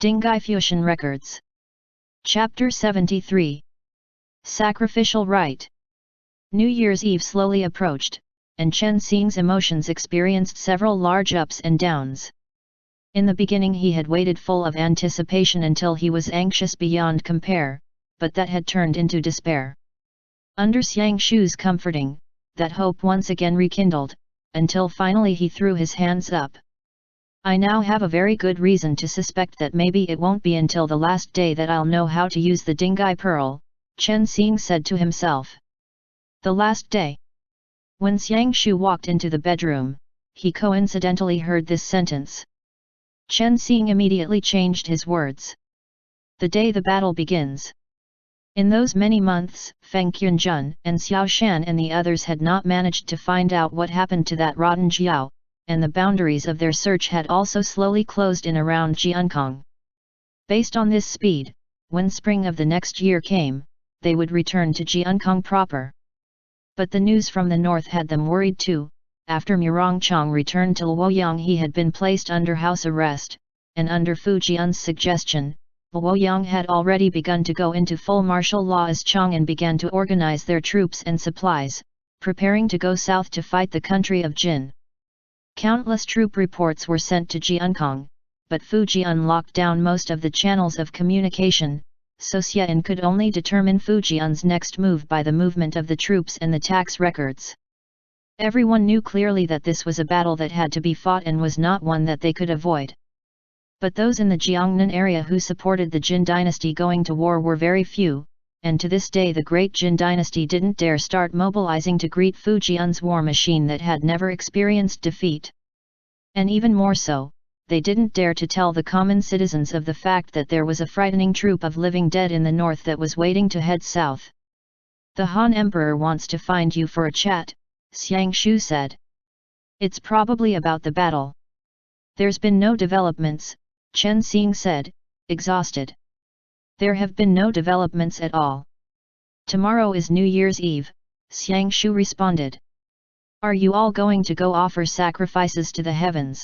Dinghai Fusheng Records. Chapter 73. Sacrificial Rite. New Year's Eve slowly approached, and Chen Xing's emotions experienced several large ups and downs. In the beginning he had waited full of anticipation until he was anxious beyond compare, but that had turned into despair. Under Xiang Shu's comforting, that hope once again rekindled, until finally he threw his hands up. I now have a very good reason to suspect that maybe it won't be until the last day that I'll know how to use the Dinghai pearl, Chen Xing said to himself. The last day. When Xiang Shu walked into the bedroom, he coincidentally heard this sentence. Chen Xing immediately changed his words. The day the battle begins. In those many months, Feng Qianjun and Xiao Shan and the others had not managed to find out what happened to that rotten jiao, and the boundaries of their search had also slowly closed in around Jiankong. Based on this speed, when spring of the next year came, they would return to Jiankong proper. But the news from the north had them worried too. After Murongchang returned to Luoyang, he had been placed under house arrest, and under Fu Jian's suggestion, Luoyang had already begun to go into full martial law as Chang'an began to organize their troops and supplies, preparing to go south to fight the country of Jin. Countless troop reports were sent to Jiankong, but Fu Jian locked down most of the channels of communication, so Xian could only determine Fu Jian's next move by the movement of the troops and the tax records. Everyone knew clearly that this was a battle that had to be fought and was not one that they could avoid. But those in the Jiangnan area who supported the Jin dynasty going to war were very few, and to this day the great Jin dynasty didn't dare start mobilizing to greet Fu Jian's war machine that had never experienced defeat. And even more so, they didn't dare to tell the common citizens of the fact that there was a frightening troop of living dead in the north that was waiting to head south. The Han Emperor wants to find you for a chat, Xiang Shu said. It's probably about the battle. There's been no developments, Chen Xing said, exhausted. There have been no developments at all. Tomorrow is New Year's Eve, Xiang Shu responded. Are you all going to go offer sacrifices to the heavens?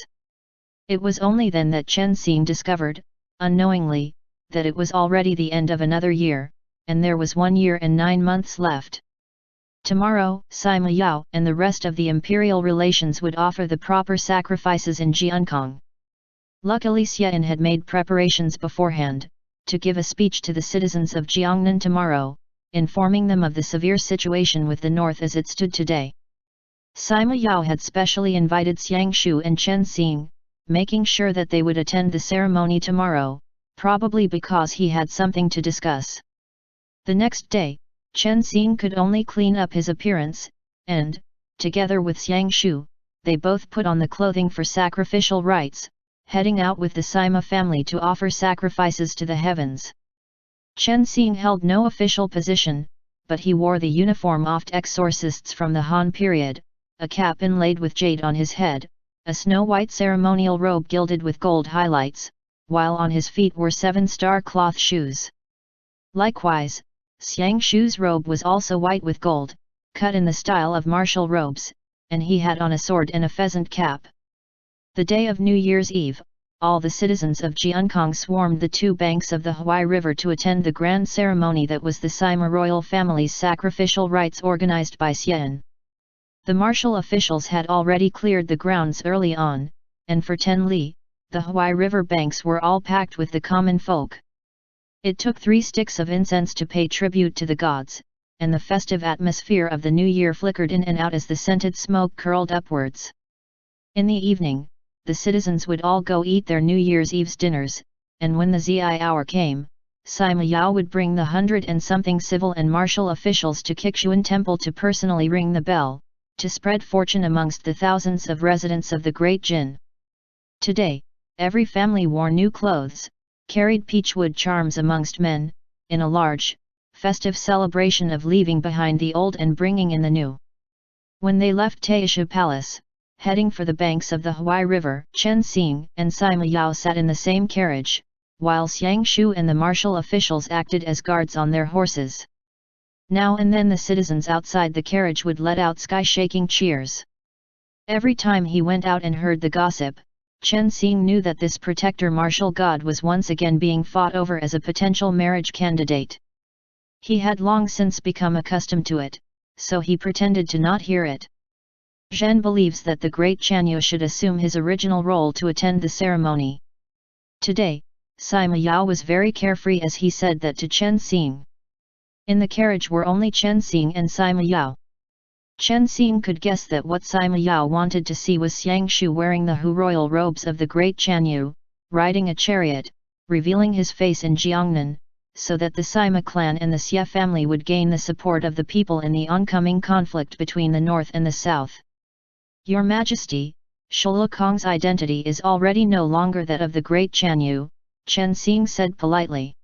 It was only then that Chen Xing discovered, unknowingly, that it was already the end of another year, and there was 1 year and 9 months left. Tomorrow, Sima Yao and the rest of the Imperial relations would offer the proper sacrifices in Jiankong. Luckily Xian had made preparations beforehand, to give a speech to the citizens of Jiangnan tomorrow, informing them of the severe situation with the north as it stood today. Sima Yao had specially invited Xiang Shu and Chen Xing, making sure that they would attend the ceremony tomorrow, probably because he had something to discuss. The next day, Chen Xing could only clean up his appearance, and, together with Xiang Shu, they both put on the clothing for sacrificial rites, heading out with the Sima family to offer sacrifices to the heavens. Chen Xing held no official position, but he wore the uniform of exorcists from the Han period, a cap inlaid with jade on his head, a snow-white ceremonial robe gilded with gold highlights, while on his feet were 7-star cloth shoes. Likewise, Xiang Shu's robe was also white with gold, cut in the style of martial robes, and he had on a sword and a pheasant cap. The day of New Year's Eve, all the citizens of Jiankong swarmed the 2 banks of the Huai River to attend the grand ceremony that was the Sima royal family's sacrificial rites organized by Xian. The martial officials had already cleared the grounds early on, and for 10 li, the Huai River banks were all packed with the common folk. It took 3 sticks of incense to pay tribute to the gods, and the festive atmosphere of the new year flickered in and out as the scented smoke curled upwards. In the evening, the citizens would all go eat their New Year's Eve's dinners, and when the Zi hour came, Sima Yao would bring the 100-and-something civil and martial officials to Qixuan Temple to personally ring the bell, to spread fortune amongst the thousands of residents of the Great Jin. Today, every family wore new clothes, carried peachwood charms amongst men, in a large, festive celebration of leaving behind the old and bringing in the new. When they left Taishu Palace, heading for the banks of the Huai River, Chen Xing and Sima Yao sat in the same carriage, while Xiang Shu and the martial officials acted as guards on their horses. Now and then the citizens outside the carriage would let out sky-shaking cheers. Every time he went out and heard the gossip, Chen Xing knew that this protector martial god was once again being fought over as a potential marriage candidate. He had long since become accustomed to it, so he pretended to not hear it. Zhen believes that the great Chanyu should assume his original role to attend the ceremony. Today, Sima Yao was very carefree as he said that to Chen Xing. In the carriage were only Chen Xing and Sima Yao. Chen Xing could guess that what Sima Yao wanted to see was Xiang Shu wearing the Hu royal robes of the great Chanyu, riding a chariot, revealing his face in Jiangnan, so that the Sima clan and the Xie family would gain the support of the people in the oncoming conflict between the north and the south. Your Majesty, Shulukong's identity is already no longer that of the great Chanyu, Chen Xing said politely.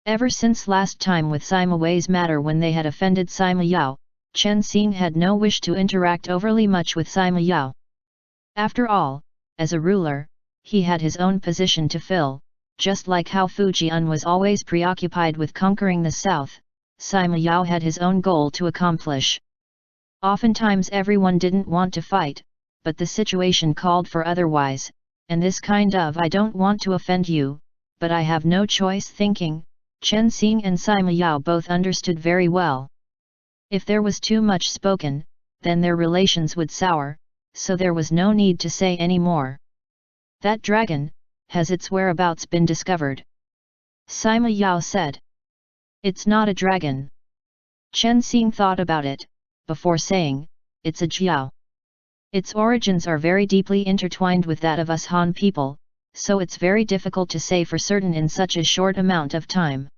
Ever since last time with Sima Wei's matter when they had offended Sima Yao, Chen Xing had no wish to interact overly much with Sima Yao. After all, as a ruler, he had his own position to fill, just like how Fujian was always preoccupied with conquering the south, Sima Yao had his own goal to accomplish. Oftentimes everyone didn't want to fight, but the situation called for otherwise, and this kind of "I don't want to offend you, but I have no choice" thinking, Chen Xing and Sima Yao both understood very well. If there was too much spoken, then their relations would sour, so there was no need to say any more. That dragon, has its whereabouts been discovered? Sima Yao said. It's not a dragon. Chen Xing thought about it, before saying, it's a jiao. Its origins are very deeply intertwined with that of us Han people, so it's very difficult to say for certain in such a short amount of time.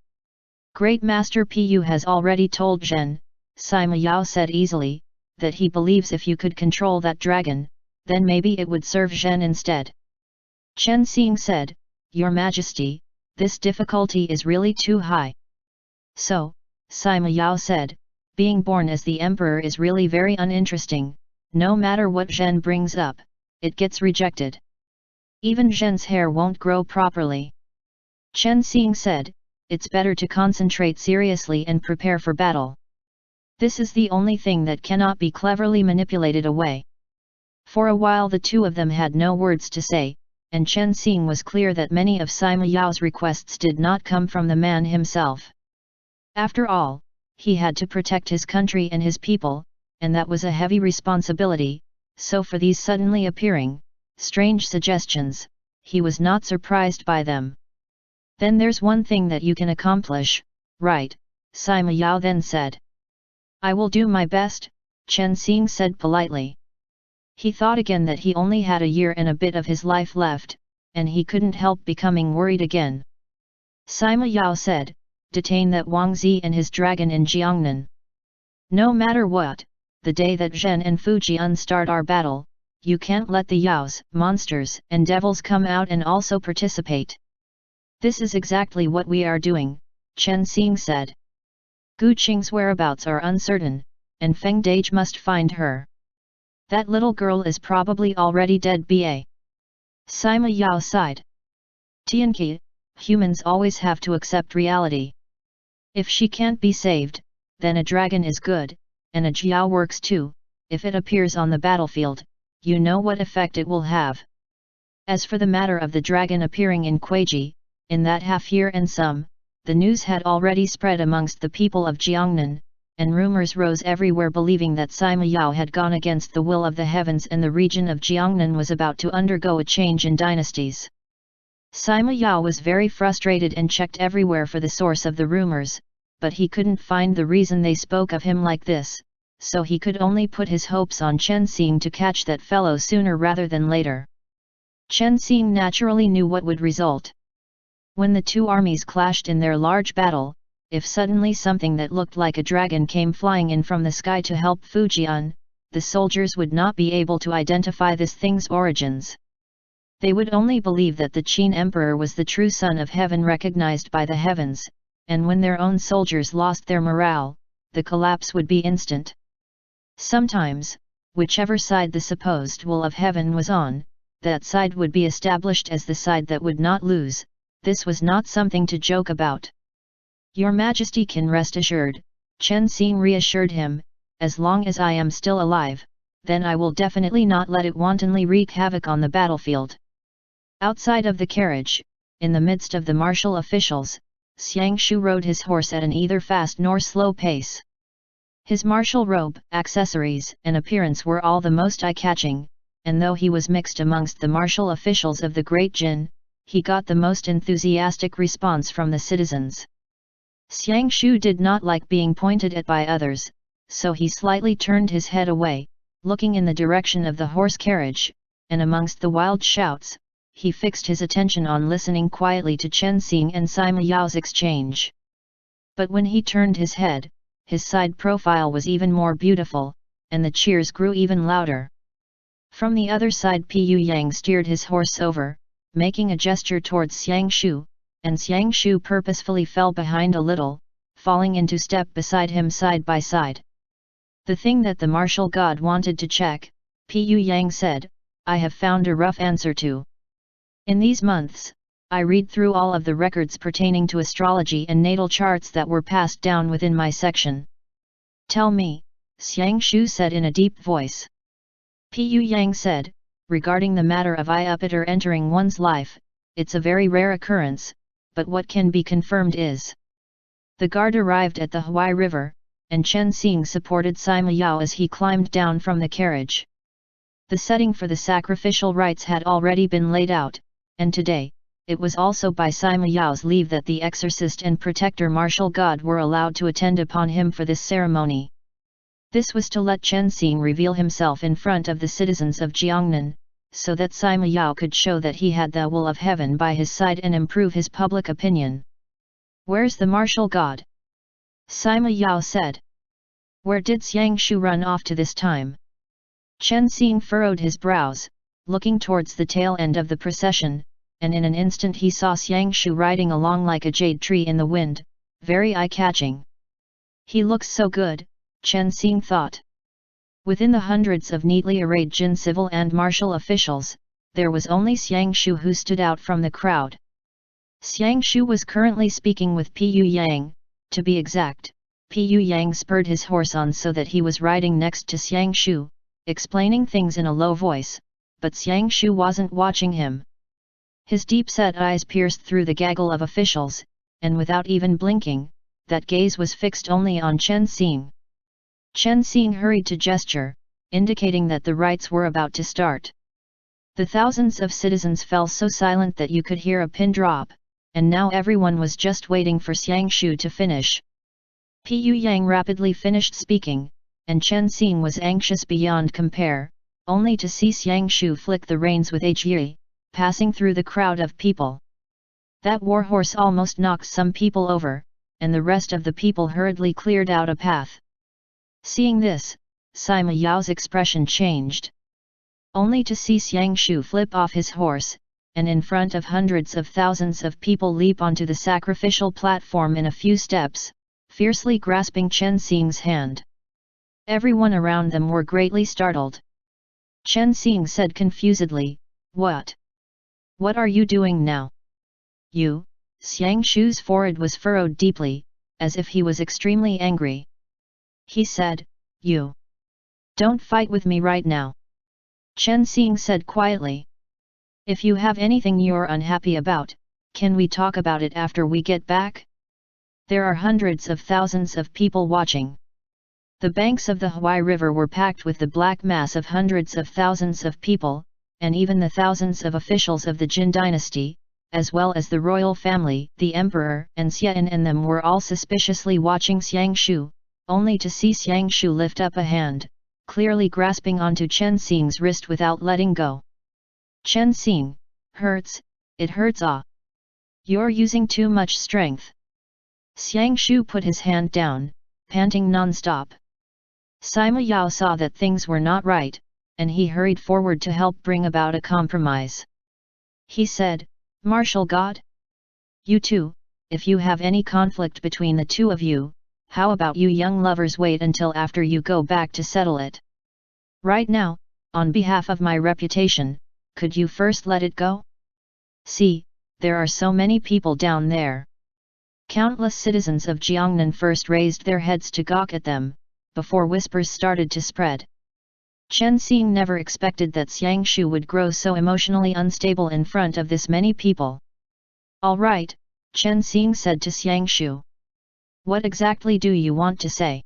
Great Master Pu has already told Zhen, Sima Yao said easily, that he believes if you could control that dragon, then maybe it would serve Zhen instead. Chen Xing said, Your Majesty, this difficulty is really too high. So, Sima Yao said, being born as the emperor is really very uninteresting, no matter what Zhen brings up, it gets rejected. Even Zhen's hair won't grow properly. Chen Xing said, it's better to concentrate seriously and prepare for battle. This is the only thing that cannot be cleverly manipulated away. For a while the two of them had no words to say, and Chen Xing was clear that many of Sima Yao's requests did not come from the man himself. After all, he had to protect his country and his people, and that was a heavy responsibility, so for these suddenly appearing, strange suggestions, he was not surprised by them. Then there's one thing that you can accomplish, right? Sima Yao then said. I will do my best, Chen Xing said politely. He thought again that he only had a year and a bit of his life left, and he couldn't help becoming worried again. Sima Yao said, detain that Wang Zi and his dragon in Jiangnan. No matter what, the day that Zhen and Fujian start our battle, you can't let the Yaos, monsters, and devils come out and also participate. This is exactly what we are doing, Chen Xing said. Gu Qing's whereabouts are uncertain, and Feng Dage must find her. That little girl is probably already dead. Ba. Sima Yao sighed. Tianqi, humans always have to accept reality. If she can't be saved, then a dragon is good, and a jiao works too. If it appears on the battlefield, you know what effect it will have. As for the matter of the dragon appearing in Kuiji, in that half year and some, the news had already spread amongst the people of Jiangnan, and rumors rose everywhere believing that Sima Yao had gone against the will of the heavens and the region of Jiangnan was about to undergo a change in dynasties. Sima Yao was very frustrated and checked everywhere for the source of the rumors, but he couldn't find the reason they spoke of him like this, so he could only put his hopes on Chen Xing to catch that fellow sooner rather than later. Chen Xing naturally knew what would result. When the two armies clashed in their large battle, if suddenly something that looked like a dragon came flying in from the sky to help Fujian, the soldiers would not be able to identify this thing's origins. They would only believe that the Qin Emperor was the true son of heaven recognized by the heavens, and when their own soldiers lost their morale, the collapse would be instant. Sometimes, whichever side the supposed will of heaven was on, that side would be established as the side that would not lose. This was not something to joke about. Your Majesty can rest assured, Chen Xing reassured him, as long as I am still alive, then I will definitely not let it wantonly wreak havoc on the battlefield. Outside of the carriage, in the midst of the martial officials, Xiang Shu rode his horse at an either fast nor slow pace. His martial robe, accessories, and appearance were all the most eye-catching, and though he was mixed amongst the martial officials of the Great Jin, he got the most enthusiastic response from the citizens. Xiang Shu did not like being pointed at by others, so he slightly turned his head away, looking in the direction of the horse carriage, and amongst the wild shouts, he fixed his attention on listening quietly to Chen Xing and Sima Yao's exchange. But when he turned his head, his side profile was even more beautiful, and the cheers grew even louder. From the other side Pu Yang steered his horse over, making a gesture towards Xiang Shu, and Xiang Shu purposefully fell behind a little, falling into step beside him side by side. The thing that the martial god wanted to check, Pu Yang said, I have found a rough answer to. In these months, I read through all of the records pertaining to astrology and natal charts that were passed down within my section. Tell me, Xiang Shu said in a deep voice. Pu Yang said, regarding the matter of Iepater entering one's life, it's a very rare occurrence, but what can be confirmed is. The guard arrived at the Huai River, and Chen Xing supported Sima Yao as he climbed down from the carriage. The setting for the sacrificial rites had already been laid out, and today, it was also by Sima Yao's leave that the exorcist and protector martial god were allowed to attend upon him for this ceremony. This was to let Chen Xing reveal himself in front of the citizens of Jiangnan, so that Sima Yao could show that he had the will of heaven by his side and improve his public opinion. Where's the martial god? Sima Yao said. Where did Xiang Shu run off to this time? Chen Xing furrowed his brows, looking towards the tail end of the procession, and in an instant he saw Xiang Shu riding along like a jade tree in the wind, very eye-catching. He looks so good, Chen Xing thought. Within the hundreds of neatly arrayed Jin civil and martial officials, there was only Xiang Shu who stood out from the crowd. Xiang Shu was currently speaking with Pu Yang, to be exact. Pu Yang spurred his horse on so that he was riding next to Xiang Shu, explaining things in a low voice, but Xiang Shu wasn't watching him. His deep-set eyes pierced through the gaggle of officials, and without even blinking, that gaze was fixed only on Chen Xing. Chen Xing hurried to gesture, indicating that the rites were about to start. The thousands of citizens fell so silent that you could hear a pin drop, and now everyone was just waiting for Xiang Shu to finish. Pu Yang rapidly finished speaking, and Chen Xing was anxious beyond compare, only to see Xiang Shu flick the reins with a yi, passing through the crowd of people. That warhorse almost knocked some people over, and the rest of the people hurriedly cleared out a path. Seeing this, Sima Yao's expression changed. Only to see Xiang Shu flip off his horse, and in front of hundreds of thousands of people leap onto the sacrificial platform in a few steps, fiercely grasping Chen Xing's hand. Everyone around them were greatly startled. Chen Xing said confusedly, What? What are you doing now? You? Xiang Shu's forehead was furrowed deeply, as if he was extremely angry. He said, You. Don't fight with me right now. Chen Xing said quietly. If you have anything you're unhappy about, can we talk about it after we get back? There are hundreds of thousands of people watching. The banks of the Huai River were packed with the black mass of hundreds of thousands of people, and even the thousands of officials of the Jin dynasty, as well as the royal family, the emperor and Xian and them were all suspiciously watching Xiang Shu, only to see Xiang Shu lift up a hand, clearly grasping onto Chen Xing's wrist without letting go. Chen Xing, hurts, it hurts ah. You're using too much strength. Xiang Shu put his hand down, panting non-stop. Sima Yao saw that things were not right, and he hurried forward to help bring about a compromise. He said, Martial God? You two, if you have any conflict between the two of you, how about you young lovers wait until after you go back to settle it? Right now, on behalf of my reputation, could you first let it go? See, there are so many people down there. Countless citizens of Jiangnan first raised their heads to gawk at them, before whispers started to spread. Chen Xing never expected that Xiang Shu would grow so emotionally unstable in front of this many people. "All right," Chen Xing said to Xiang Shu. "What exactly do you want to say?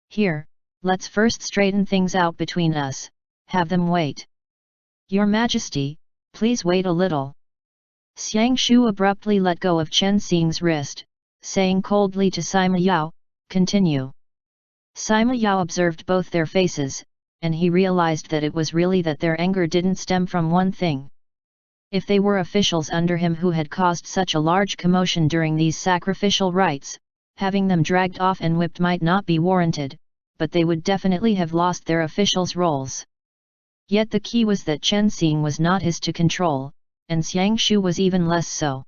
Here, let's first straighten things out between us, have them wait." "Your Majesty, please wait a little." Xiang Shu abruptly let go of Chen Xing's wrist, saying coldly to Sima Yao, "Continue." Sima Yao observed both their faces, and he realized that it was really that their anger didn't stem from one thing. If they were officials under him who had caused such a large commotion during these sacrificial rites, having them dragged off and whipped might not be warranted, but they would definitely have lost their officials' roles. Yet the key was that Chen Xing was not his to control, and Xiang Shu was even less so.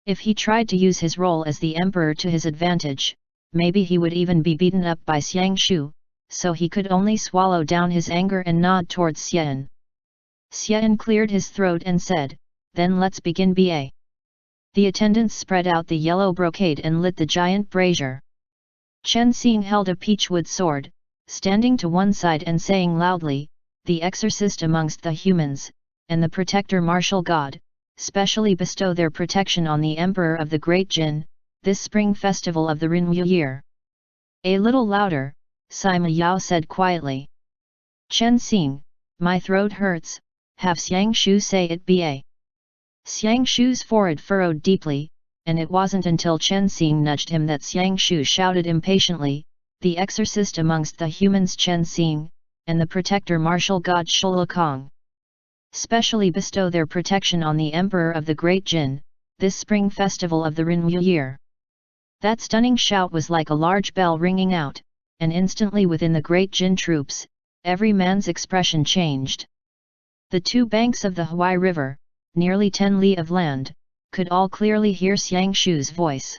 If he tried to use his role as the emperor to his advantage, maybe he would even be beaten up by Xiang Shu, so he could only swallow down his anger and nod towards Xian. Xian cleared his throat and said, "Then let's begin ba." The attendants spread out the yellow brocade and lit the giant brazier. Chen Xing held a peachwood sword, standing to one side and saying loudly, "The exorcist amongst the humans, and the protector martial god, specially bestow their protection on the emperor of the Great Jin, this spring festival of the Rinwu year." "A little louder," Sima Yao said quietly. "Chen Xing, my throat hurts, have Xiang Shu say it ba." Xiang Shu's forehead furrowed deeply, and it wasn't until Chen Xing nudged him that Xiang Shu shouted impatiently, "The exorcist amongst the humans Chen Xing, and the protector martial god Shulakong, specially bestow their protection on the emperor of the Great Jin, this spring festival of the Rinwu year." That stunning shout was like a large bell ringing out, and instantly within the Great Jin troops, every man's expression changed. The two banks of the Huai River, nearly 10 li of land, could all clearly hear Xiang Shu's voice.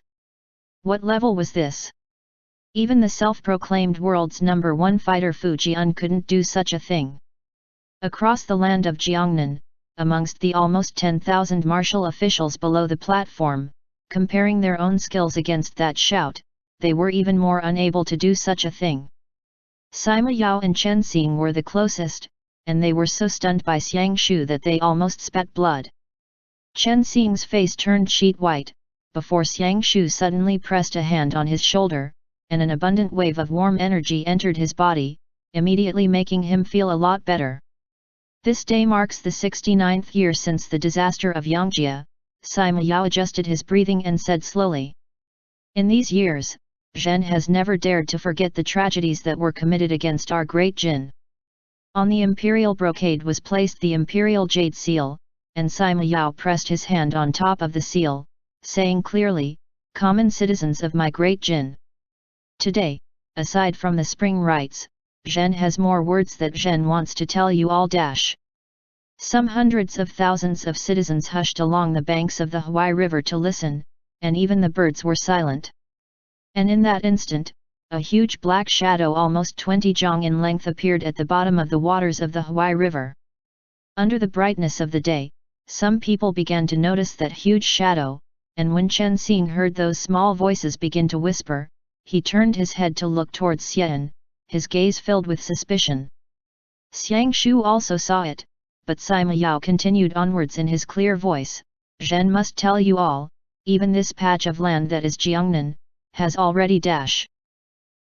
What level was this? Even the self-proclaimed world's #1 fighter Fu Jian couldn't do such a thing. Across the land of Jiangnan, amongst the almost 10,000 martial officials below the platform, comparing their own skills against that shout, they were even more unable to do such a thing. Sima Yao and Chen Xing were the closest, and they were so stunned by Xiang Shu that they almost spat blood. Chen Xing's face turned sheet white, before Xiang Shu suddenly pressed a hand on his shoulder, and an abundant wave of warm energy entered his body, immediately making him feel a lot better. This day marks the 69th year since the disaster of Yongjia. Sima Yao adjusted his breathing and said slowly, "In these years, Zhen has never dared to forget the tragedies that were committed against our great Jin." On the imperial brocade was placed the imperial jade seal, and Sima Yao pressed his hand on top of the seal, saying clearly, "Common citizens of my great Jin. Today, aside from the spring rites, Zhen has more words that Zhen wants to tell you all. Some hundreds of thousands of citizens hushed along the banks of the Huai River to listen, and even the birds were silent. And in that instant, a huge black shadow almost 20 zhang in length appeared at the bottom of the waters of the Huai River. Under the brightness of the day, some people began to notice that huge shadow, and when Chen Xing heard those small voices begin to whisper, he turned his head to look towards Xian, his gaze filled with suspicion. Xiang Shu also saw it, but Sima Yao continued onwards in his clear voice, "Zhen must tell you all, even this patch of land that is Jiangnan, has already dash."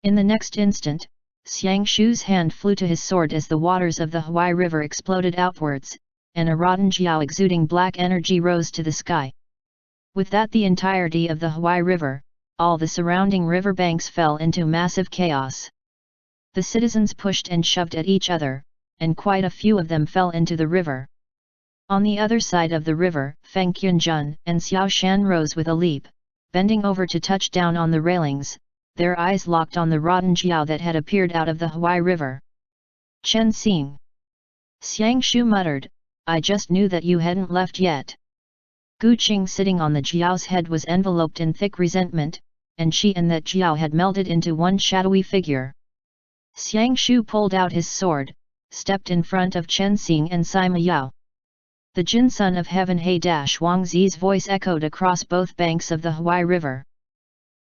In the next instant, Xiang Shu's hand flew to his sword as the waters of the Huai River exploded outwards, and a rotten jiao exuding black energy rose to the sky. With that the entirety of the Huai River, all the surrounding river banks fell into massive chaos. The citizens pushed and shoved at each other, and quite a few of them fell into the river. On the other side of the river, Feng Qianjun and Xiao Shan rose with a leap, bending over to touch down on the railings, their eyes locked on the rotten jiao that had appeared out of the Huai River. "Chen Xing," Xiang Shu muttered, "I just knew that you hadn't left yet." Gu Qing sitting on the jiao's head was enveloped in thick resentment, and she and that jiao had melded into one shadowy figure. Xiang Shu pulled out his sword, stepped in front of Chen Xing and Sima Yao. The Jin Son of Heaven Wang Zi's voice echoed across both banks of the Huai River.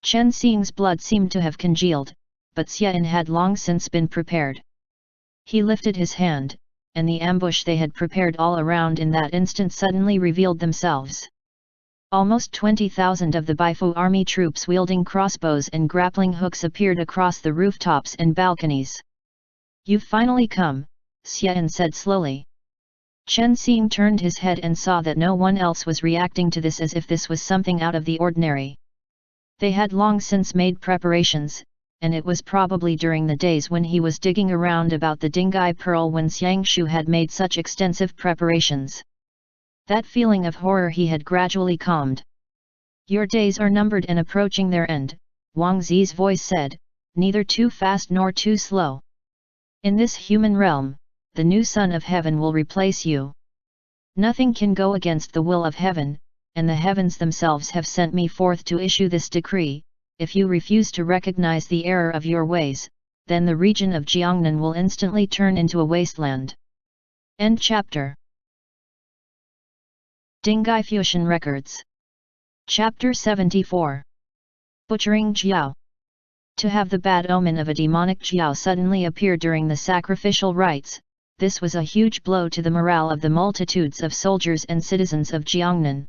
Chen Xing's blood seemed to have congealed, but Xian had long since been prepared. He lifted his hand, and the ambush they had prepared all around in that instant suddenly revealed themselves. Almost 20,000 of the Baifu army troops wielding crossbows and grappling hooks appeared across the rooftops and balconies. "You've finally come," Xian said slowly. Chen Xing turned his head and saw that no one else was reacting to this as if this was something out of the ordinary. They had long since made preparations, and it was probably during the days when he was digging around about the Dinghai pearl when Xiangshu had made such extensive preparations. That feeling of horror he had gradually calmed. "Your days are numbered and approaching their end," Wang Zi's voice said, "neither too fast nor too slow. In this human realm, the new Son of Heaven will replace you. Nothing can go against the will of heaven, and the heavens themselves have sent me forth to issue this decree. If you refuse to recognize the error of your ways, then the region of Jiangnan will instantly turn into a wasteland." End chapter. Dinghai Fusheng Records. Chapter 74. Butchering Jiao. To have the bad omen of a demonic jiao suddenly appear during the sacrificial rites, this was a huge blow to the morale of the multitudes of soldiers and citizens of Jiangnan.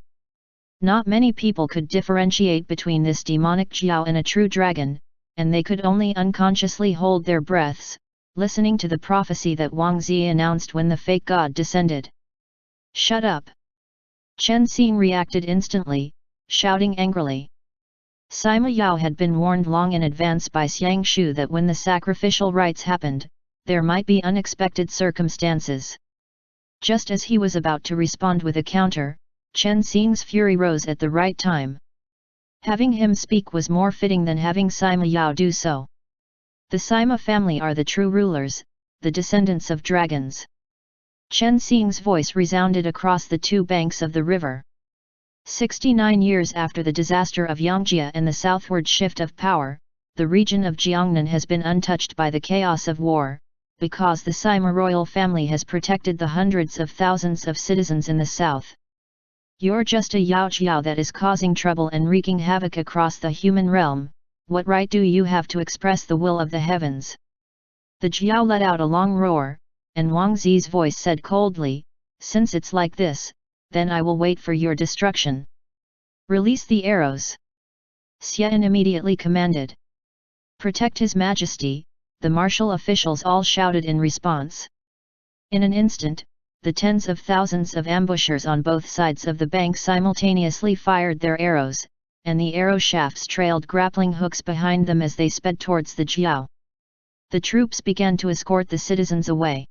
Not many people could differentiate between this demonic jiao and a true dragon, and they could only unconsciously hold their breaths, listening to the prophecy that Wang Zi announced when the fake god descended. "Shut up!" Chen Xing reacted instantly, shouting angrily. Sima Yao had been warned long in advance by Xiangshu that when the sacrificial rites happened, there might be unexpected circumstances. Just as he was about to respond with a counter, Chen Xing's fury rose at the right time. Having him speak was more fitting than having Sima Yao do so. The Sima family are the true rulers, the descendants of dragons. Chen Xing's voice resounded across the two banks of the river. 69 years after the disaster of Yongjia and the southward shift of power, the region of Jiangnan has been untouched by the chaos of war, because the Sima royal family has protected the hundreds of thousands of citizens in the south. "You're just a Yao Jiao that is causing trouble and wreaking havoc across the human realm. What right do you have to express the will of the heavens?" The Jiao let out a long roar, and Wang Zi's voice said coldly, "Since it's like this, then I will wait for your destruction. Release the arrows." Xian immediately commanded. "Protect His Majesty," the martial officials all shouted in response. In an instant, the tens of thousands of ambushers on both sides of the bank simultaneously fired their arrows, and the arrow shafts trailed grappling hooks behind them as they sped towards the jiao. The troops began to escort the citizens away.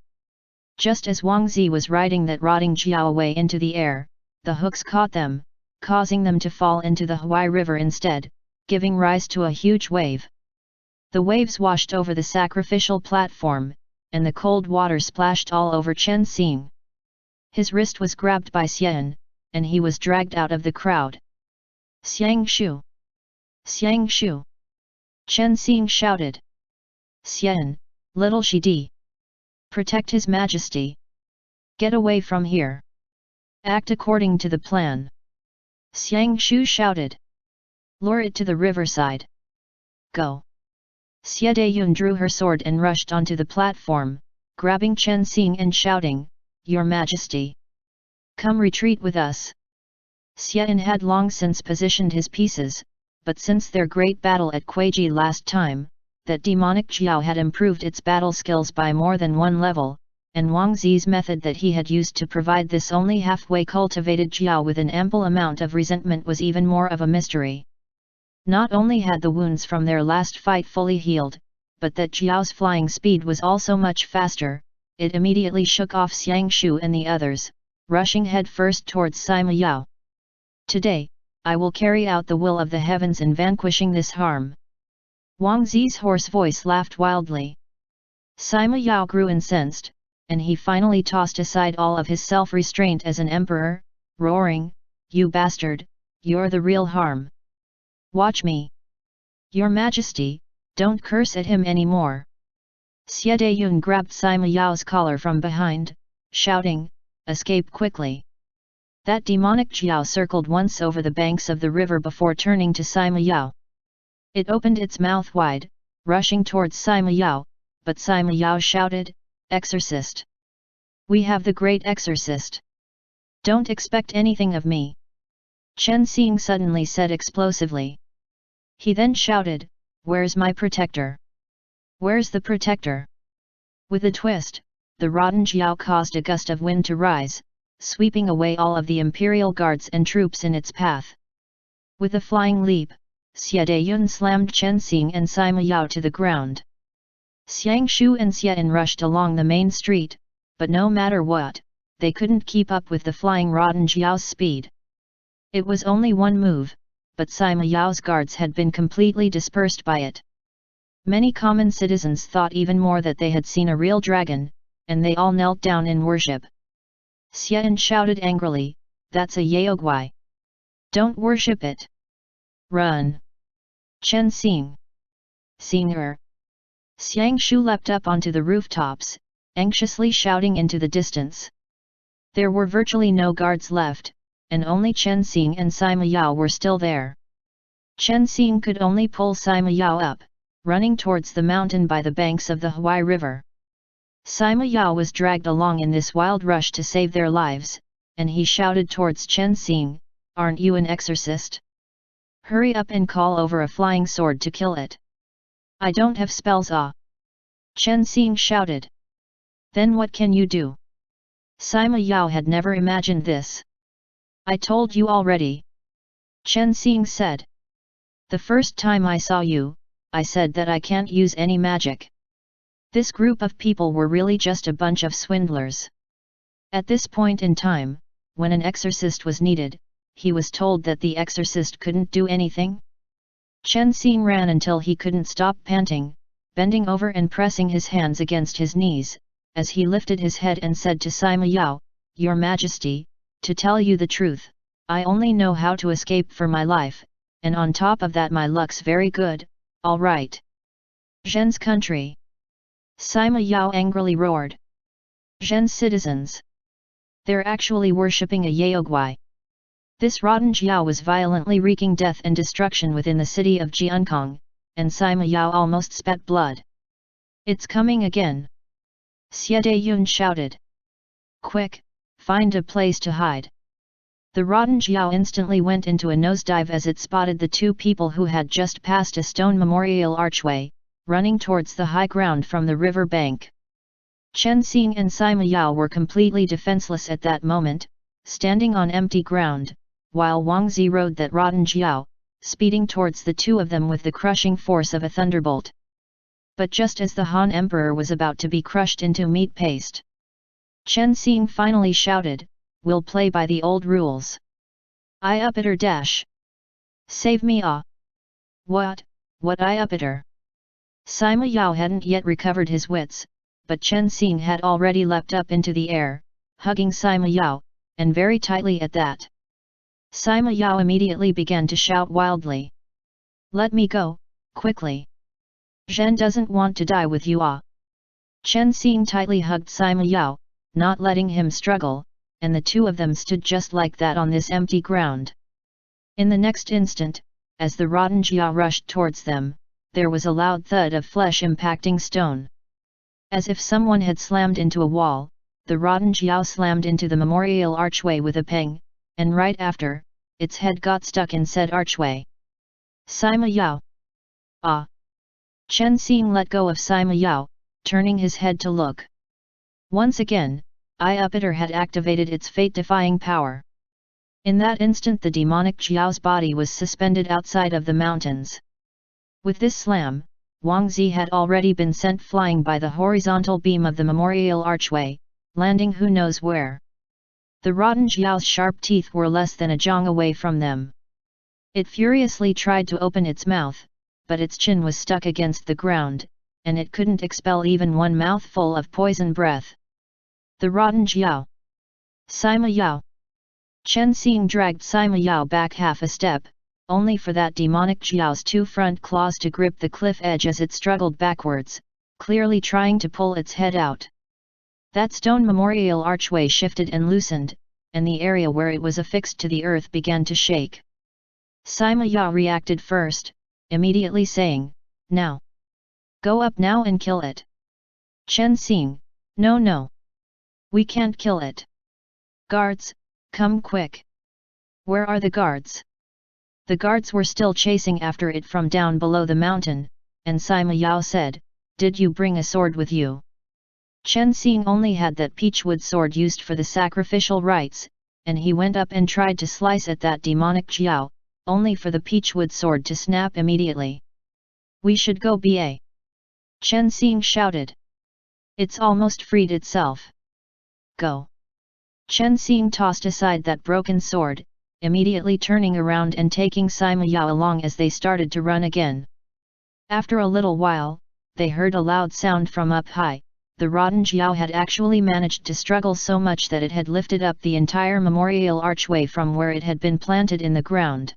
Just as Wang Zi was riding that rotting jiao away into the air, the hooks caught them, causing them to fall into the Huai River instead, giving rise to a huge wave. The waves washed over the sacrificial platform, and the cold water splashed all over Chen Xing. His wrist was grabbed by Xian, and he was dragged out of the crowd. "Xiangshu! Xiangshu!" Chen Xing shouted. "Xian, little Shidi! Protect His Majesty! Get away from here! Act according to the plan!" Xiangshu shouted. "Lure it to the riverside! Go!" Xie Dayun drew her sword and rushed onto the platform, grabbing Chen Xing and shouting, "Your Majesty! Come retreat with us!" Xian had long since positioned his pieces, but since their great battle at Kuiji last time, that demonic jiao had improved its battle skills by more than one level, and Wang Zi's method that he had used to provide this only halfway cultivated jiao with an ample amount of resentment was even more of a mystery. Not only had the wounds from their last fight fully healed, but that jiao's flying speed was also much faster. It immediately shook off Xiangshu and the others, rushing head first towards Sima Yao. "Today, I will carry out the will of the heavens in vanquishing this harm." Wang Zi's hoarse voice laughed wildly. Sima Yao grew incensed, and he finally tossed aside all of his self-restraint as an emperor, roaring, "You bastard, you're the real harm! Watch me! Your Majesty, don't curse at him anymore!" Xie Dayun grabbed Sima Yao's collar from behind, shouting, "Escape quickly!" That demonic jiao circled once over the banks of the river before turning to Sima Yao. It opened its mouth wide, rushing towards Sima Yao, but Sima Yao shouted, exorcist. We have the great exorcist. Don't expect anything of me. Chen Xing suddenly said explosively. He then shouted, "Where's my protector? Where's the protector?" With a twist, the rotten jiao caused a gust of wind to rise, sweeping away all of the imperial guards and troops in its path. With a flying leap, Xie Dayun slammed Chen Xing and Sima Yao to the ground. Xiang Shu and Xie En rushed along the main street, but no matter what, they couldn't keep up with the flying rotten jiao's speed. It was only one move, but Sima Yao's guards had been completely dispersed by it. Many common citizens thought even more that they had seen a real dragon, and they all knelt down in worship. Xie En shouted angrily, "That's a yaoguai. Don't worship it. Run!" Chen Xing. Seeing her, Xiang Shu leapt up onto the rooftops, anxiously shouting into the distance. There were virtually no guards left, and only Chen Xing and Sima Yao were still there. Chen Xing could only pull Sima Yao up, running towards the mountain by the banks of the Huai River. Sima Yao was dragged along in this wild rush to save their lives, and he shouted towards Chen Xing, "Aren't you an exorcist? Hurry up and call over a flying sword to kill it." "I don't have spells." Chen Xing shouted. "Then what can you do?" Sima Yao had never imagined this. "I told you already," Chen Xing said. "The first time I saw you, I said that I can't use any magic. This group of people were really just a bunch of swindlers." At this point in time, when an exorcist was needed, he was told that the exorcist couldn't do anything. Chen Xing ran until he couldn't stop panting, bending over and pressing his hands against his knees, as he lifted his head and said to Sima Yao, "Your Majesty, to tell you the truth, I only know how to escape for my life, and on top of that my luck's very good, all right." "Zhen's country!" Sima Yao angrily roared. "Zhen's citizens! They're actually worshipping a yaoguai." This rotten jiao was violently wreaking death and destruction within the city of Jiankong, and Sima Yao almost spat blood. "It's coming again!" Xie Dayun shouted. "Quick, find a place to hide." The rotten jiao instantly went into a nosedive as it spotted the two people who had just passed a stone memorial archway, running towards the high ground from the river bank. Chen Xing and Sima Yao were completely defenseless at that moment, standing on empty ground, while Wang Zi rode that rotten jiao, speeding towards the two of them with the crushing force of a thunderbolt. But just as the Han Emperor was about to be crushed into meat paste, Chen Xing finally shouted, "We'll play by the old rules. I up it or dash. Save me ah!" What I up it or?" Sima Yao hadn't yet recovered his wits, but Chen Xing had already leapt up into the air, hugging Sima Yao, and very tightly at that. Sima Yao immediately began to shout wildly. "Let me go, quickly! Zhen doesn't want to die with you ah!" Chen Xing tightly hugged Sima Yao, not letting him struggle, and the two of them stood just like that on this empty ground. In the next instant, as the rotten jiao rushed towards them, there was a loud thud of flesh impacting stone. As if someone had slammed into a wall, the rotten jiao slammed into the memorial archway with a pang, and right after, its head got stuck in said archway. "Sima Yao! Ah!" Chen Xing let go of Sima Yao, turning his head to look. Once again, I Upiter had activated its fate-defying power. In that instant the demonic jiao's body was suspended outside of the mountains. With this slam, Wang Zi had already been sent flying by the horizontal beam of the memorial archway, landing who knows where. The rotten jiao's sharp teeth were less than a zhang away from them. It furiously tried to open its mouth, but its chin was stuck against the ground, and it couldn't expel even one mouthful of poison breath. The rotten jiao! Sima Yao! Chen Xing dragged Sima Yao back half a step, only for that demonic jiao's two front claws to grip the cliff edge as it struggled backwards, clearly trying to pull its head out. That stone memorial archway shifted and loosened, and the area where it was affixed to the earth began to shake. Sima Yao reacted first, immediately saying, "Now! Go up now and kill it!" Chen Xing, No, no. We can't kill it. Guards, come quick. Where are the guards? The guards were still chasing after it from down below the mountain, and Sima Yao said, "Did you bring a sword with you?" Chen Xing only had that peachwood sword used for the sacrificial rites, and he went up and tried to slice at that demonic jiao, only for the peachwood sword to snap immediately. "We should go ba!" Chen Xing shouted. "It's almost freed itself. Go!" Chen Xing tossed aside that broken sword, immediately turning around and taking Sima Yao along as they started to run again. After a little while, they heard a loud sound from up high. The rotten jiao had actually managed to struggle so much that it had lifted up the entire memorial archway from where it had been planted in the ground.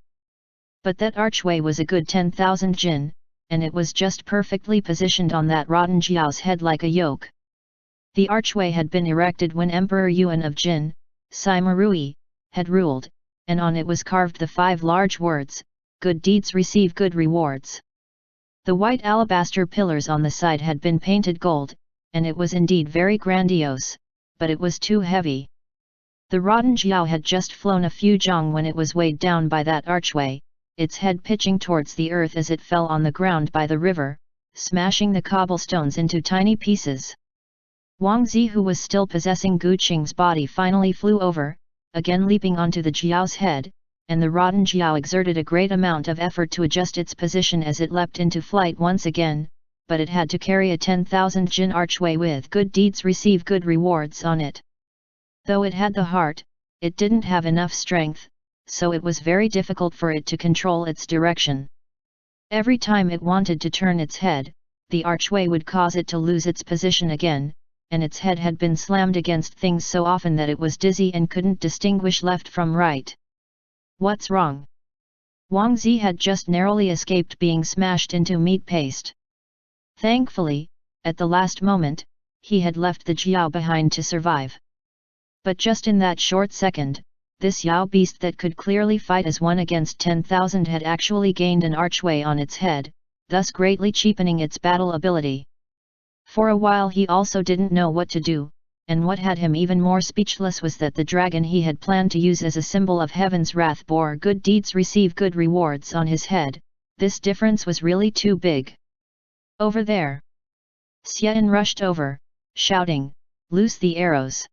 But that archway was a good 10,000 jin, and it was just perfectly positioned on that rotten jiao's head like a yoke. The archway had been erected when Emperor Yuan of Jin, Sima Rui, had ruled, and on it was carved the 5 large words, "Good deeds receive good rewards." The white alabaster pillars on the side had been painted gold, and it was indeed very grandiose, but it was too heavy. The rotten jiao had just flown a few zhang when it was weighed down by that archway, its head pitching towards the earth as it fell on the ground by the river, smashing the cobblestones into tiny pieces. Wang Zi, who was still possessing Gu Qing's body, finally flew over, again leaping onto the jiao's head, and the rotten jiao exerted a great amount of effort to adjust its position as it leapt into flight once again, but it had to carry a 10,000 jin archway with "Good deeds receive good rewards" on it. Though it had the heart, it didn't have enough strength, so it was very difficult for it to control its direction. Every time it wanted to turn its head, the archway would cause it to lose its position again, and its head had been slammed against things so often that it was dizzy and couldn't distinguish left from right. "What's wrong?" Wang Zi had just narrowly escaped being smashed into meat paste. Thankfully, at the last moment, he had left the jiao behind to survive. But just in that short second, this yao beast that could clearly fight as one against 10,000 had actually gained an archway on its head, thus greatly cheapening its battle ability. For a while he also didn't know what to do, and what had him even more speechless was that the dragon he had planned to use as a symbol of heaven's wrath bore "Good deeds receive good rewards" on his head. This difference was really too big. "Over there!" Xian rushed over, shouting, "Loose the arrows!"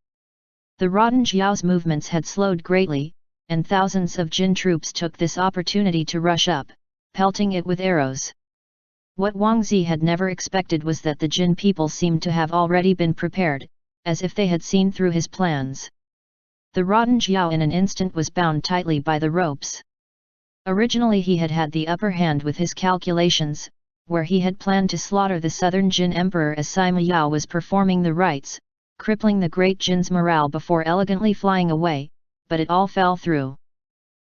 The rotten jiao's movements had slowed greatly, and thousands of jin troops took this opportunity to rush up, pelting it with arrows. What Wang Zi had never expected was that the jin people seemed to have already been prepared, as if they had seen through his plans. The rotten jiao in an instant was bound tightly by the ropes. Originally he had had the upper hand with his calculations, where he had planned to slaughter the southern Jin emperor as Sima Yao was performing the rites, crippling the great Jin's morale before elegantly flying away, but it all fell through.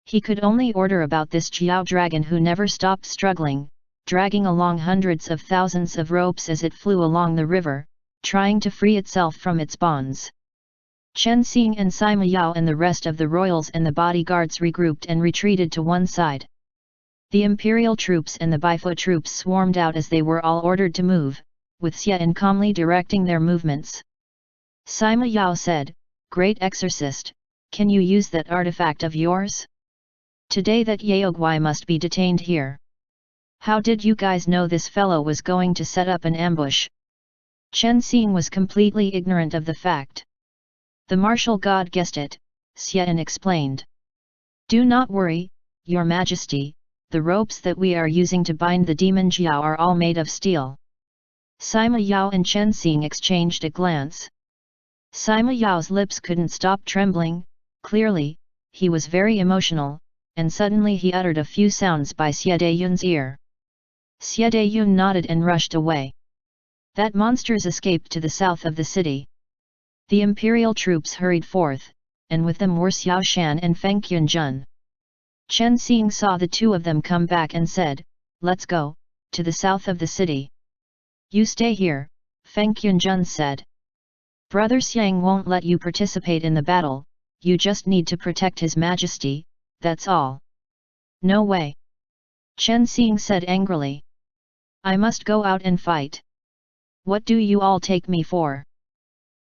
He could only order about this jiao dragon who never stopped struggling, dragging along hundreds of thousands of ropes as it flew along the river, trying to free itself from its bonds. Chen Xing and Sima Yao and the rest of the royals and the bodyguards regrouped and retreated to one side. The Imperial troops and the Baifu troops swarmed out as they were all ordered to move, with Xian calmly directing their movements. Sima Yao said, "Great exorcist, can you use that artifact of yours? Today that Yaogwai must be detained here." "How did you guys know this fellow was going to set up an ambush?" Chen Xing was completely ignorant of the fact. "The martial god guessed it," Xian explained. "Do not worry, Your Majesty, the ropes that we are using to bind the demon jiao are all made of steel." Sima Yao and Chen Xing exchanged a glance. Sima Yao's lips couldn't stop trembling, clearly, he was very emotional, and suddenly he uttered a few sounds by Xie Dayun's ear. Xie Dayun nodded and rushed away. That monsters escaped to the south of the city. The Imperial troops hurried forth, and with them were Xiao Shan and Feng Yunjun. Chen Xing saw the two of them come back and said, "Let's go, to the south of the city." "You stay here," Feng Yunjun said. "Brother Xiang won't let you participate in the battle, you just need to protect His Majesty, that's all." "No way!" Chen Xing said angrily. "I must go out and fight. What do you all take me for?"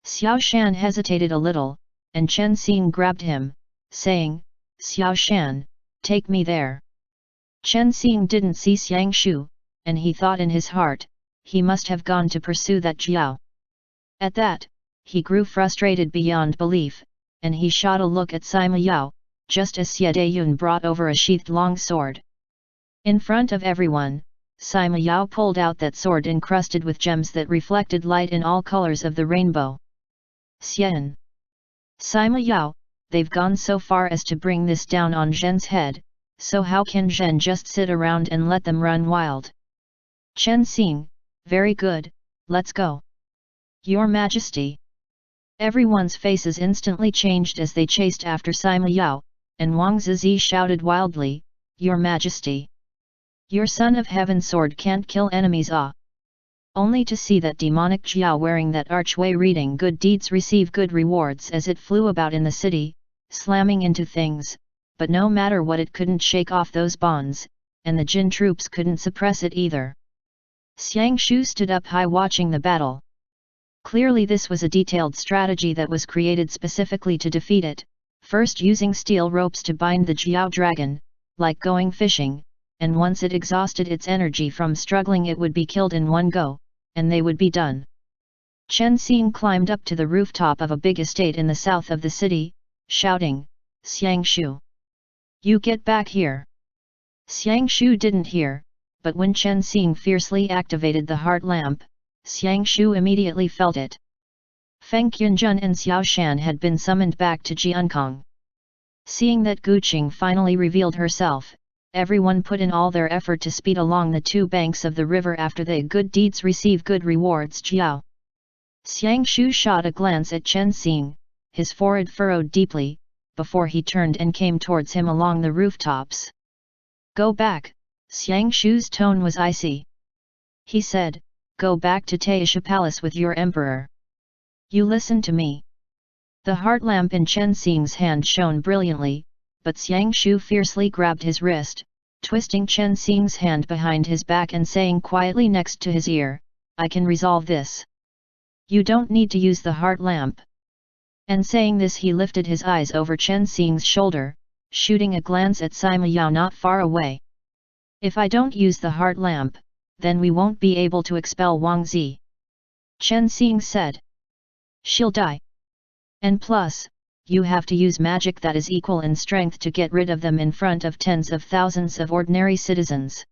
Xiao Shan hesitated a little, and Chen Xing grabbed him, saying, "Xiao Shan, take me there." Chen Xing didn't see Xiang Shu, and he thought in his heart, he must have gone to pursue that jiao. At that, he grew frustrated beyond belief, and he shot a look at Sima Yao, just as Xie Dayun brought over a sheathed long sword. In front of everyone, Sima Yao pulled out that sword encrusted with gems that reflected light in all colors of the rainbow. Xian! Sima Yao, they've gone so far as to bring this down on Zhen's head, so how can Zhen just sit around and let them run wild? Chen Xing, very good, let's go. Your Majesty! Everyone's faces instantly changed as they chased after Sima Yao, and Wang Zizi shouted wildly, "Your Majesty! Your Son of Heaven sword can't kill enemies ah!" Only to see that demonic jiao wearing that archway reading good deeds receive good rewards as it flew about in the city, slamming into things, but no matter what it couldn't shake off those bonds, and the Jin troops couldn't suppress it either. Xiang Shu stood up high watching the battle. Clearly this was a detailed strategy that was created specifically to defeat it, first using steel ropes to bind the jiao dragon, like going fishing, and once it exhausted its energy from struggling it would be killed in one go, and they would be done. Chen Xing climbed up to the rooftop of a big estate in the south of the city, shouting, "Xiang Shu! You get back here!" Xiang Shu didn't hear, but when Chen Xing fiercely activated the heart lamp, Xiang Shu immediately felt it. Feng Qianjun and Xiao Shan had been summoned back to Jiankong. Seeing that Guqing finally revealed herself, everyone put in all their effort to speed along the two banks of the river after they good deeds receive good rewards jiao. Xiang Shu shot a glance at Chen Xing, his forehead furrowed deeply, before he turned and came towards him along the rooftops. "Go back," Xiang Shu's tone was icy. He said, "Go back to Taisha Palace with your emperor. You listen to me." The heart lamp in Chen Xing's hand shone brilliantly, but Xiang Shu fiercely grabbed his wrist, twisting Chen Xing's hand behind his back and saying quietly next to his ear, "I can resolve this. You don't need to use the heart lamp." And saying this he lifted his eyes over Chen Xing's shoulder, shooting a glance at Sima Yao not far away. "If I don't use the heart lamp, then we won't be able to expel Wang Zi," Chen Xing said. "She'll die. And plus, you have to use magic that is equal in strength to get rid of them in front of tens of thousands of ordinary citizens."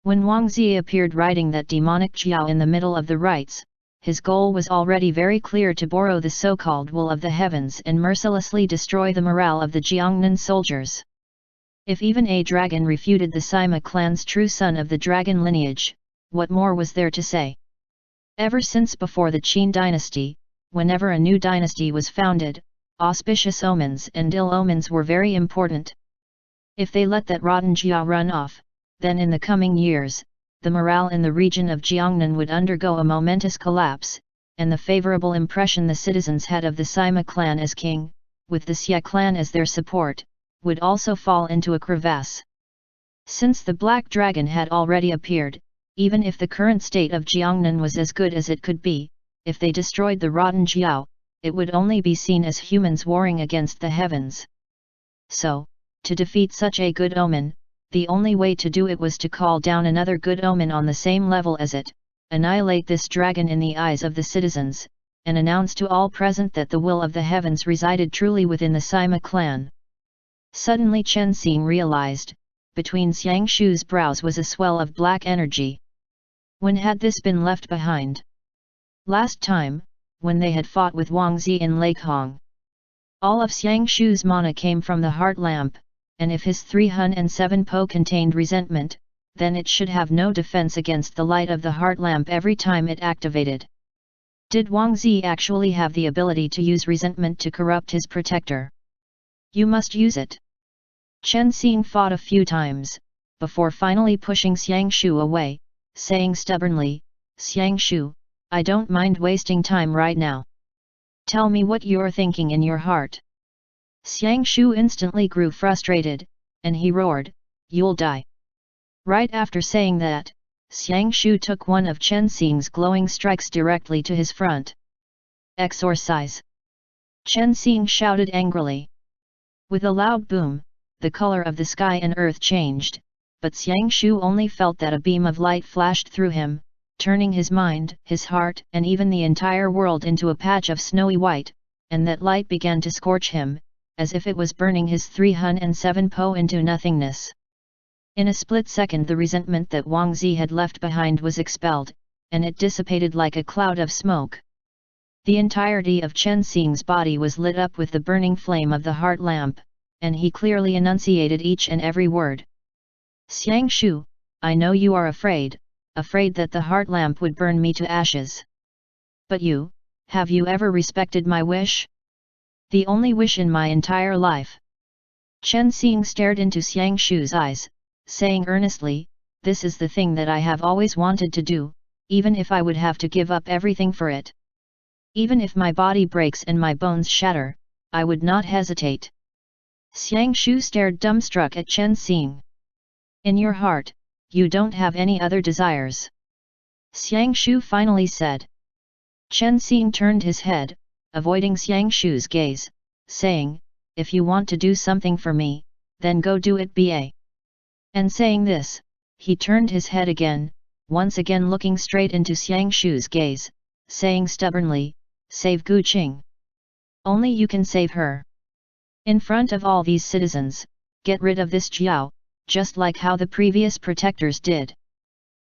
When Wang Zi appeared riding that demonic jiao in the middle of the rites, his goal was already very clear: to borrow the so-called will of the heavens and mercilessly destroy the morale of the Jiangnan soldiers. If even a dragon refuted the Sima clan's true son of the dragon lineage, what more was there to say? Ever since before the Qin dynasty, whenever a new dynasty was founded, auspicious omens and ill omens were very important. If they let that rotten jiao run off, then in the coming years, the morale in the region of Jiangnan would undergo a momentous collapse, and the favorable impression the citizens had of the Sima clan as king, with the Xie clan as their support, would also fall into a crevasse. Since the Black Dragon had already appeared, even if the current state of Jiangnan was as good as it could be, if they destroyed the rotten jiao, it would only be seen as humans warring against the heavens. So, to defeat such a good omen, the only way to do it was to call down another good omen on the same level as it, annihilate this dragon in the eyes of the citizens, and announce to all present that the will of the heavens resided truly within the Sima clan. Suddenly Chen Xing realized, between Xiang Shu's brows was a swell of black energy. When had this been left behind? Last time, when they had fought with Wang Zi in Lake Hong. All of Xiang Shu's mana came from the heart lamp, and if his 307 po contained resentment, then it should have no defense against the light of the heart lamp every time it activated. Did Wang Zi actually have the ability to use resentment to corrupt his protector? You must use it. Chen Xing fought a few times, before finally pushing Xiang Shu away, saying stubbornly, "Xiang Shu, I don't mind wasting time right now. Tell me what you're thinking in your heart." Xiang Shu instantly grew frustrated, and he roared, "You'll die." Right after saying that, Xiang Shu took one of Chen Xing's glowing strikes directly to his front. Exorcise! Chen Xing shouted angrily. With a loud boom, the color of the sky and earth changed, but Xiang Shu only felt that a beam of light flashed through him, turning his mind, his heart and even the entire world into a patch of snowy white, and that light began to scorch him, as if it was burning his 307 po into nothingness. In a split second the resentment that Wang Zi had left behind was expelled, and it dissipated like a cloud of smoke. The entirety of Chen Xing's body was lit up with the burning flame of the heart lamp, and he clearly enunciated each and every word. Xiang Shu, I know you are afraid that the heart lamp would burn me to ashes. But you, have you ever respected my wish? The only wish in my entire life. Chen Xing stared into Xiang Shu's eyes, saying earnestly, this is the thing that I have always wanted to do, even if I would have to give up everything for it. Even if my body breaks and my bones shatter, I would not hesitate. Xiang Shu stared dumbstruck at Chen Xing. In your heart, you don't have any other desires. Xiang Shu finally said. Chen Xing turned his head, avoiding Xiang Shu's gaze, saying, if you want to do something for me, then go do it ba. And saying this, he turned his head again, once again looking straight into Xiang Shu's gaze, saying stubbornly, save Gu Qing. Only you can save her. In front of all these citizens, get rid of this jiao, just like how the previous protectors did.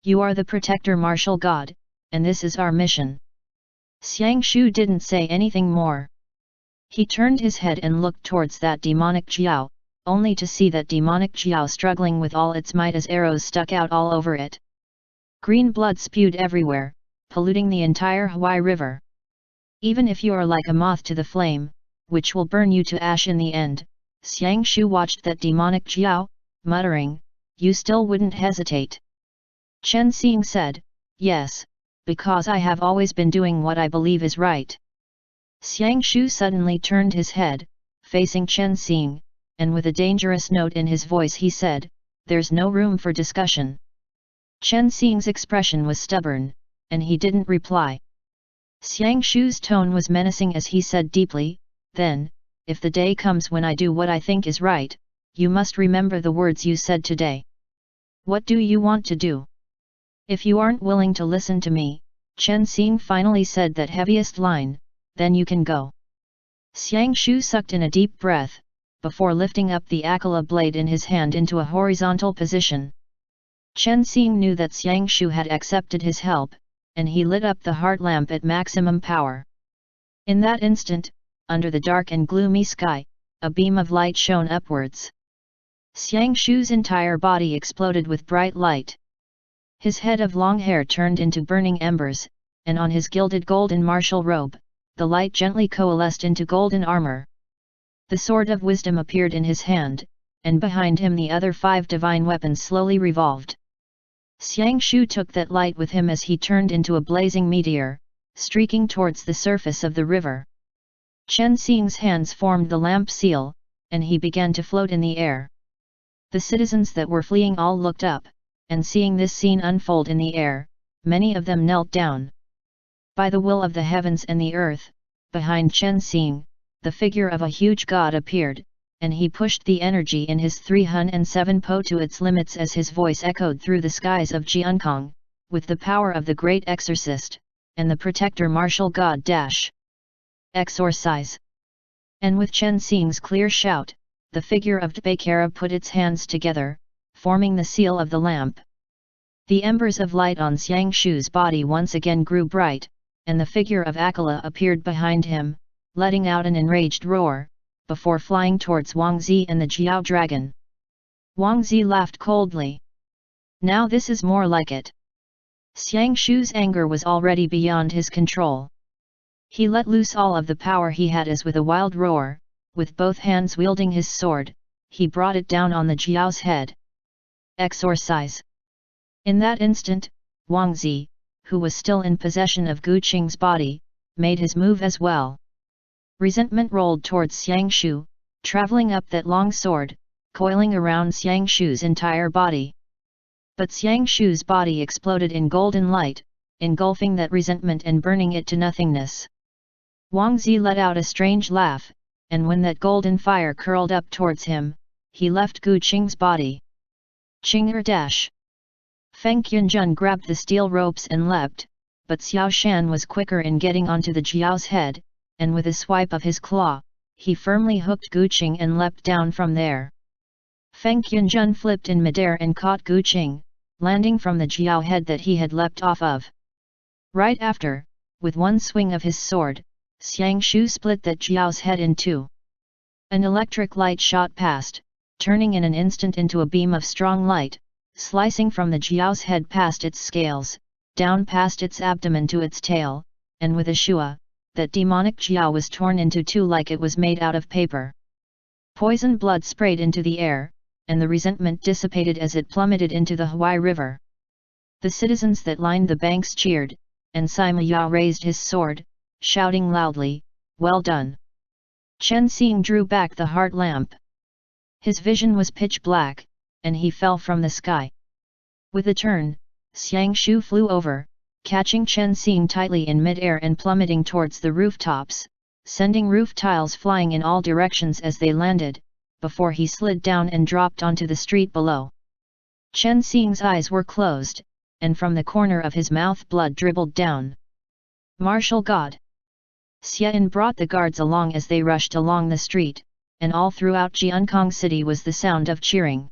You are the protector martial god, and this is our mission. Xiang Shu didn't say anything more. He turned his head and looked towards that demonic jiao, only to see that demonic jiao struggling with all its might as arrows stuck out all over it. Green blood spewed everywhere, polluting the entire Huai River. Even if you are like a moth to the flame, which will burn you to ash in the end, Xiang Shu watched that demonic jiao, muttering, you still wouldn't hesitate. Chen Xing said, yes, because I have always been doing what I believe is right. Xiang Shu suddenly turned his head, facing Chen Xing, and with a dangerous note in his voice he said, there's no room for discussion. Chen Xing's expression was stubborn, and he didn't reply. Xiang Shu's tone was menacing as he said deeply, then, if the day comes when I do what I think is right, you must remember the words you said today. What do you want to do? If you aren't willing to listen to me, Chen Xing finally said that heaviest line, then you can go. Xiang Shu sucked in a deep breath, before lifting up the Akala blade in his hand into a horizontal position. Chen Xing knew that Xiang Shu had accepted his help, and he lit up the heart lamp at maximum power. In that instant, under the dark and gloomy sky, a beam of light shone upwards. Xiang Shu's entire body exploded with bright light. His head of long hair turned into burning embers, and on his gilded golden martial robe, the light gently coalesced into golden armor. The sword of wisdom appeared in his hand, and behind him the other 5 divine weapons slowly revolved. Xiang Shu took that light with him as he turned into a blazing meteor, streaking towards the surface of the river. Chen Xing's hands formed the lamp seal, and he began to float in the air. The citizens that were fleeing all looked up, and seeing this scene unfold in the air, many of them knelt down. By the will of the heavens and the earth, behind Chen Xing, the figure of a huge god appeared, and he pushed the energy in his 307 po to its limits as his voice echoed through the skies of Jiankong, with the power of the great exorcist, and the protector martial god dash. Exorcise. And with Chen Xing's clear shout, the figure of Dbaikara put its hands together, forming the seal of the lamp. The embers of light on Xiang Shu's body once again grew bright, and the figure of Akala appeared behind him, letting out an enraged roar, before flying towards Wang Zi and the Jiao dragon. Wang Zi laughed coldly. Now this is more like it. Xiang Shu's anger was already beyond his control. He let loose all of the power he had as with a wild roar, with both hands wielding his sword, he brought it down on the Jiao's head. Exorcise. In that instant, Wang Zi, who was still in possession of Gu Qing's body, made his move as well. Resentment rolled towards Xiang Shu, traveling up that long sword, coiling around Xiang Shu's entire body. But Xiang Shu's body exploded in golden light, engulfing that resentment and burning it to nothingness. Wang Zi let out a strange laugh, and when that golden fire curled up towards him, he left Gu Qing's body. Qing'er dash! Feng Qianjun grabbed the steel ropes and leapt, but Xiao Shan was quicker in getting onto the jiao's head, and with a swipe of his claw, he firmly hooked Gu Qing and leapt down from there. Feng Qianjun flipped in midair and caught Gu Qing, landing from the jiao head that he had leapt off of. Right after, with one swing of his sword, Xiang Shu split that jiao's head in two. An electric light shot past, turning in an instant into a beam of strong light, slicing from the jiao's head past its scales, down past its abdomen to its tail, and with a shua, that demonic jiao was torn into two like it was made out of paper. Poison blood sprayed into the air, and the resentment dissipated as it plummeted into the Huai River. The citizens that lined the banks cheered, and Sima Yao raised his sword, shouting loudly, "Well done!" Chen Xing drew back the heart lamp. His vision was pitch black, and he fell from the sky. With a turn, Xiang Shu flew over, catching Chen Xing tightly in mid-air and plummeting towards the rooftops, sending roof tiles flying in all directions as they landed, before he slid down and dropped onto the street below. Chen Xing's eyes were closed, and from the corner of his mouth blood dribbled down. Martial God! Xian brought the guards along as they rushed along the street, and all throughout Jiankong City was the sound of cheering.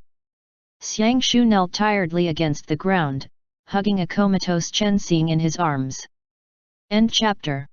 Xiang Shu knelt tiredly against the ground, hugging a comatose Chen Xing in his arms. End chapter.